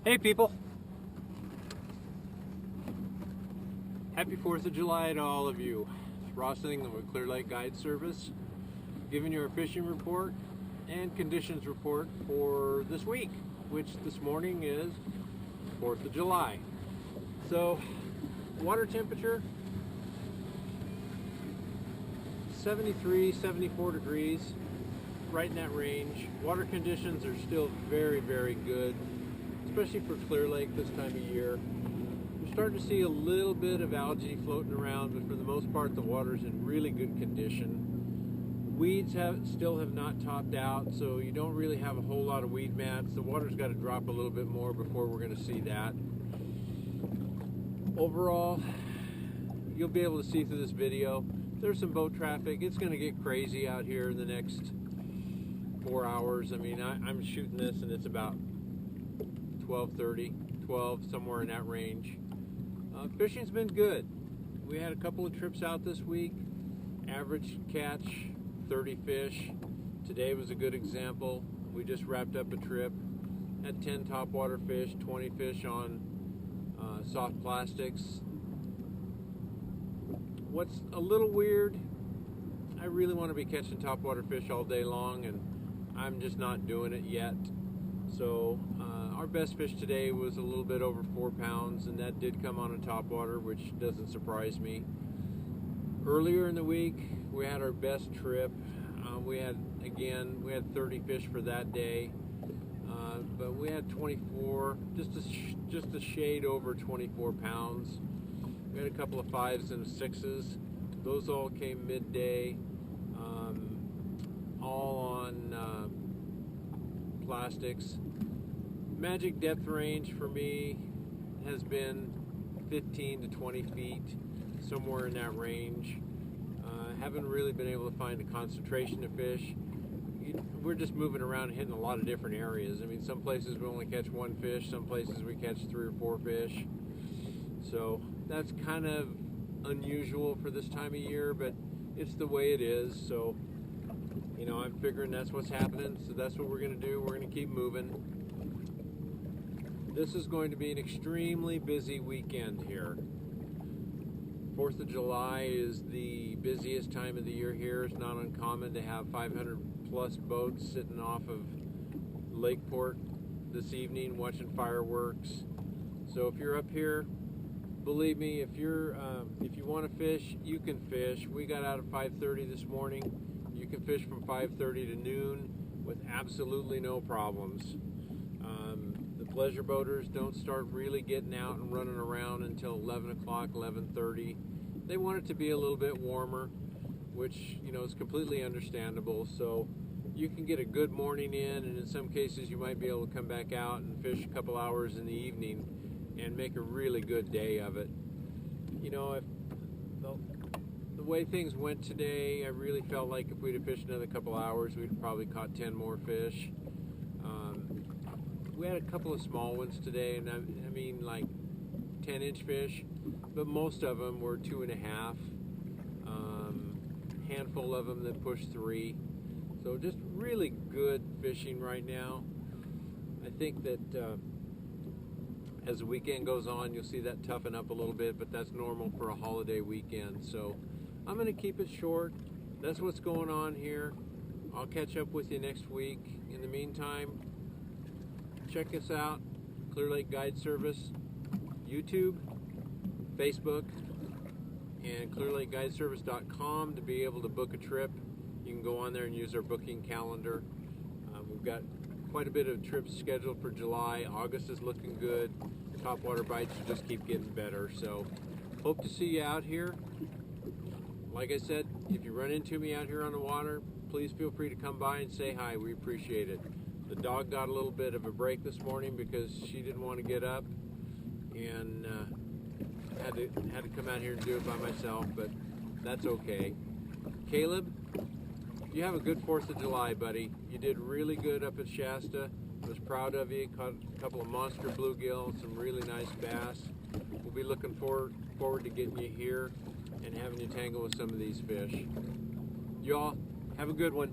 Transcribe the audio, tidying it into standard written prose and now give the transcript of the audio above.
Hey people! Happy 4th of July to all of you. It's Ross England with Clear Lake Guide Service, giving you a fishing report and conditions report for this week, which this morning is 4th of July. So, water temperature 73, 74 degrees, right in that range. Water conditions are still very, very good, especially for Clear Lake this time of year. We're starting to see a little bit of algae floating around, but for the most part the water's in really good condition. Weeds still have not topped out, so you don't really have a whole lot of weed mats. The water's got to drop a little bit more before we're going to see that. Overall, you'll be able to see through this video, there's some boat traffic. It's going to get crazy out here in the next 4 hours. I mean, I'm shooting this and it's about 12:30, 12, somewhere in that range. Fishing's been good. We had a couple of trips out this week. Average catch, 30 fish. Today was a good example. We just wrapped up a trip. Had 10 topwater fish, 20 fish on soft plastics. What's a little weird, I really want to be catching topwater fish all day long, and I'm just not doing it yet. So our best fish today was a little bit over 4 pounds, and that did come on a topwater, which doesn't surprise me. Earlier in the week, we had our best trip. We had 30 fish for that day, but we had 24, just a shade over 24 pounds. We had a couple of 5s and 6s. Those all came midday, all on plastics. Magic depth range for me has been 15 to 20 feet, somewhere in that range. Haven't really been able to find a concentration of fish. We're just moving around and hitting a lot of different areas. I mean, some places we only catch 1 fish, some places we catch 3 or 4 fish. So that's kind of unusual for this time of year, but it's the way it is. So, you know, I'm figuring that's what's happening, so that's what we're going to do. We're going to keep moving. This is going to be an extremely busy weekend here. 4th of July is the busiest time of the year here. It's not uncommon to have 500 plus boats sitting off of Lakeport this evening watching fireworks. So if you're up here, believe me, if you want to fish, you can fish. We got out at 5:30 this morning. You can fish from 5:30 to noon with absolutely no problems. The pleasure boaters don't start really getting out and running around until 11 o'clock, 11:30. They want it to be a little bit warmer, which, you know, is completely understandable. So you can get a good morning in, and in some cases you might be able to come back out and fish a couple hours in the evening and make a really good day of it. You know, if the way things went today, I really felt like if we'd have fished another couple hours, we'd have probably caught 10 more fish. We had a couple of small ones today, and I mean like 10-inch fish, but most of them were 2.5. Handful of them that pushed 3. So just really good fishing right now. I think that as the weekend goes on, you'll see that toughen up a little bit, but that's normal for a holiday weekend. So I'm going to keep it short. That's what's going on here. I'll catch up with you next week. In the meantime, check us out, Clear Lake Guide Service, YouTube, Facebook, and clearlakeguideservice.com to be able to book a trip. You can go on there and use our booking calendar. We've got quite a bit of trips scheduled for July. August is looking good. Topwater bites just keep getting better. So hope to see you out here. Like I said, if you run into me out here on the water, please feel free to come by and say hi. We appreciate it. The dog got a little bit of a break this morning because she didn't want to get up, and had to come out here and do it by myself, but that's okay. Caleb, you have a good 4th of July, buddy. You did really good up at Shasta. I was proud of you. Caught a couple of monster bluegill, some really nice bass. We'll be looking forward to getting you here and having you tangle with some of these fish. Y'all, have a good one.